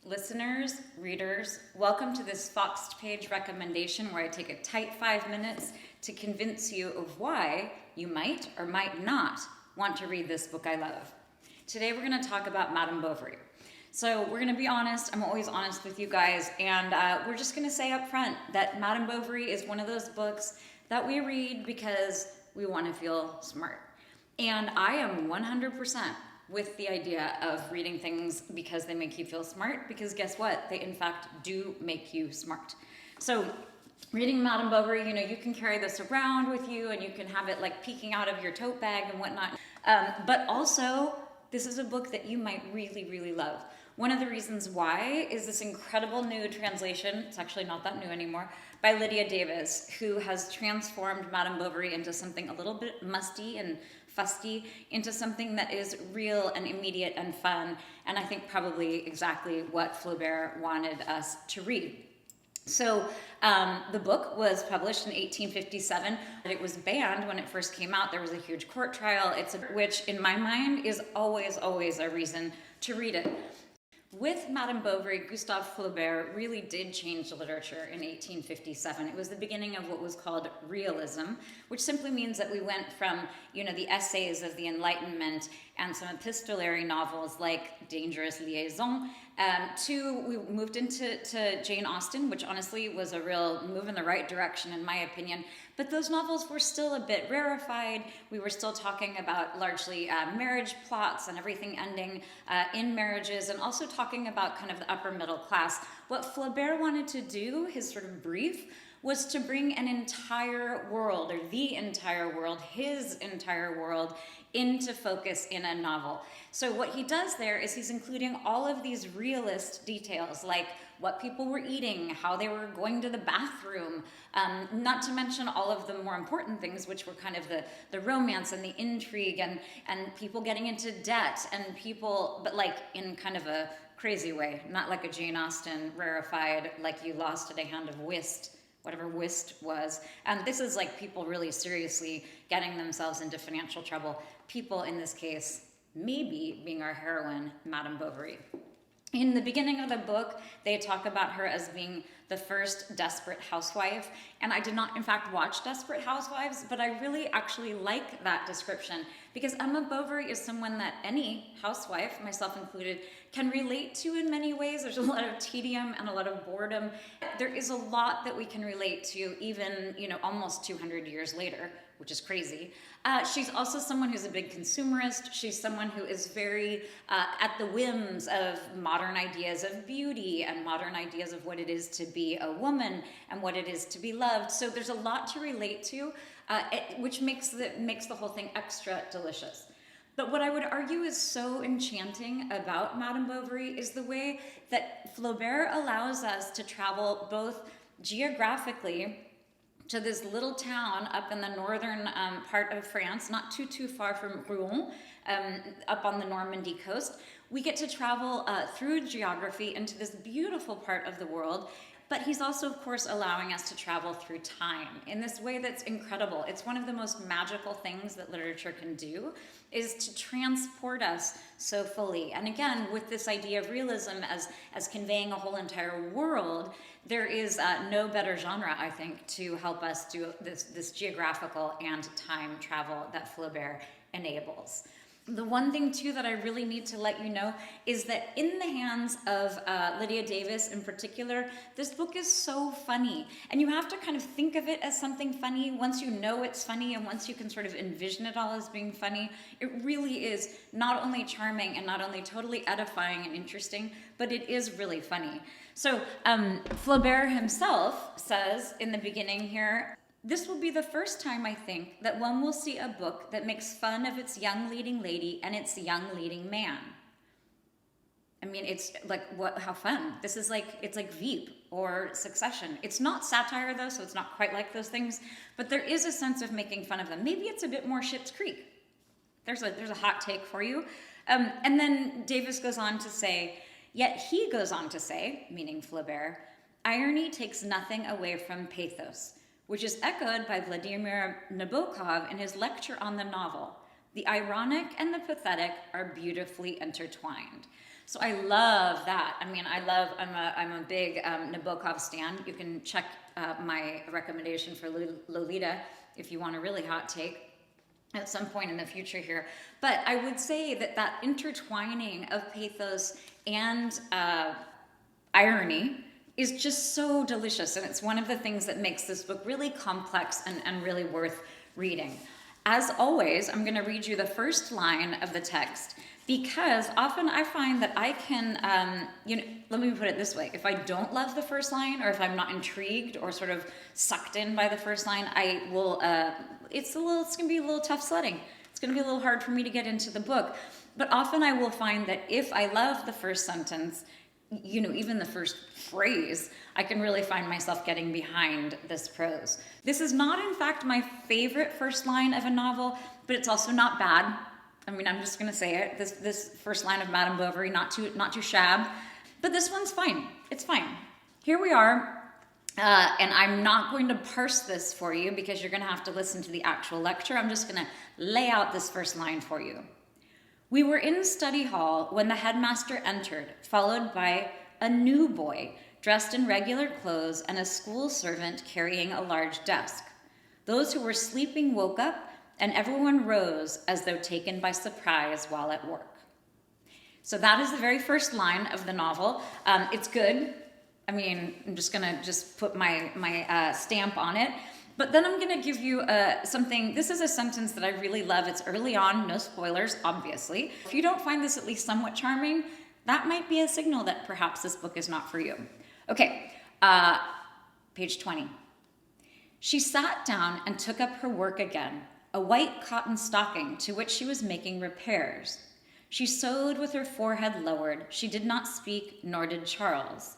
Listeners, readers, welcome to this Foxed Page recommendation where I take a tight 5 minutes to convince you of why you might or might not want to read this book I love. Today we're going to talk about Madame Bovary. So we're going to be honest, I'm always honest with you guys, and we're just going to say up front that Madame Bovary is one of those books that we read because we want to feel smart. And I am 100% with the idea of reading things because they make you feel smart, because guess what? They in fact do make you smart. So reading Madame Bovary, you can carry this around with you and you can have it like peeking out of your tote bag and whatnot. But also, this is a book that you might really, really love. One of the reasons why is this incredible new translation, it's actually not that new anymore, by Lydia Davis, who has transformed Madame Bovary into something a little bit musty and fusty, into something that is real and immediate and fun, and I think probably exactly what Flaubert wanted us to read. So the book was published in 1857. It was banned when it first came out. There was a huge court trial, which in my mind is always a reason to read it. With Madame Bovary, Gustave Flaubert really did change the literature in 1857. It was the beginning of what was called realism, which simply means that we went from, the essays of the Enlightenment and some epistolary novels like Dangerous Liaison, we moved into Jane Austen, which honestly was a real move in the right direction in my opinion. But those novels were still a bit rarefied. We were still talking about largely marriage plots and everything ending in marriages, and also talking about kind of the upper middle class. What Flaubert wanted to do, his sort of brief, was to bring an entire world, or the entire world, his entire world, into focus in a novel. So what he does there is he's including all of these realist details, like what people were eating, how they were going to the bathroom, not to mention all of the more important things, which were kind of the romance and the intrigue and people getting into debt and people, but like in kind of a crazy way, not like a Jane Austen rarefied, like you lost at a hand of whist, whatever whist was. And this is like people really seriously getting themselves into financial trouble. People in this case, maybe being our heroine, Madame Bovary. In the beginning of the book, they talk about her as being the first desperate housewife. And I did not, in fact, watch Desperate Housewives, but I really actually like that description because Emma Bovary is someone that any housewife, myself included, can relate to in many ways. There's a lot of tedium and a lot of boredom. There is a lot that we can relate to even, almost 200 years later, which is crazy. She's also someone who's a big consumerist. She's someone who is very at the whims of modern ideas of beauty and modern ideas of what it is to be a woman and what it is to be loved. So there's a lot to relate to, which makes the whole thing extra delicious. But what I would argue is so enchanting about Madame Bovary is the way that Flaubert allows us to travel both geographically to this little town up in the northern part of France, not too far from Rouen, up on the Normandy coast. We get to travel through geography into this beautiful part of the world, but he's also, of course, allowing us to travel through time in this way that's incredible. It's one of the most magical things that literature can do, is to transport us so fully. And again, with this idea of realism as conveying a whole entire world, there is no better genre, I think, to help us do this geographical and time travel that Flaubert enables. The one thing, too, that I really need to let you know is that in the hands of Lydia Davis in particular, this book is so funny. And you have to kind of think of it as something funny once you know it's funny and once you can sort of envision it all as being funny. It really is not only charming and not only totally edifying and interesting, but it is really funny. So Flaubert himself says in the beginning here, "This will be the first time, I think, that one will see a book that makes fun of its young leading lady and its young leading man." I mean, it's like, how fun. This is it's like Veep or Succession. It's not satire though, so it's not quite like those things, but there is a sense of making fun of them. Maybe it's a bit more Schitt's Creek. There's a hot take for you. And then Davis goes on to say, "Yet he goes on to say," meaning Flaubert, "irony takes nothing away from pathos," which is echoed by Vladimir Nabokov in his lecture on the novel. "The ironic and the pathetic are beautifully intertwined." So I love that. I mean, I'm a big Nabokov stan. You can check my recommendation for Lolita if you want a really hot take at some point in the future here. But I would say that intertwining of pathos and irony is just so delicious. And it's one of the things that makes this book really complex and really worth reading. As always, I'm going to read you the first line of the text, because often I find that I can, let me put it this way. If I don't love the first line, or if I'm not intrigued or sort of sucked in by the first line, I will, it's going to be a little tough sledding. It's going to be a little hard for me to get into the book. But often I will find that if I love the first sentence, even the first phrase, I can really find myself getting behind this prose. This is not, in fact, my favorite first line of a novel, but it's also not bad. I mean, I'm just going to say it. This first line of Madame Bovary, not too shab, but this one's fine. It's fine. Here we are, and I'm not going to parse this for you because you're going to have to listen to the actual lecture. I'm just going to lay out this first line for you. We were in study hall when the headmaster entered, followed by a new boy dressed in regular clothes and a school servant carrying a large desk. Those who were sleeping woke up, and everyone rose as though taken by surprise while at work. So that is the very first line of the novel. It's good. I mean, I'm just gonna put my stamp on it. But then I'm gonna give you something. This is a sentence that I really love. It's early on, no spoilers, obviously. If you don't find this at least somewhat charming, that might be a signal that perhaps this book is not for you. Okay, page 20. She sat down and took up her work again, a white cotton stocking to which she was making repairs. She sewed with her forehead lowered. She did not speak, nor did Charles.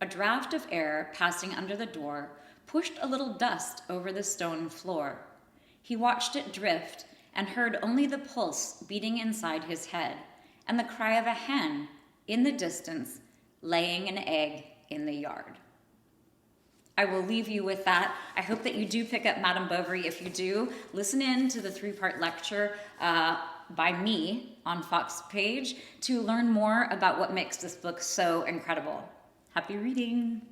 A draught of air passing under the door pushed a little dust over the stone floor. He watched it drift and heard only the pulse beating inside his head and the cry of a hen in the distance laying an egg in the yard. I will leave you with that. I hope that you do pick up Madame Bovary. If you do, listen in to the 3-part lecture by me on Fox Page to learn more about what makes this book so incredible. Happy reading.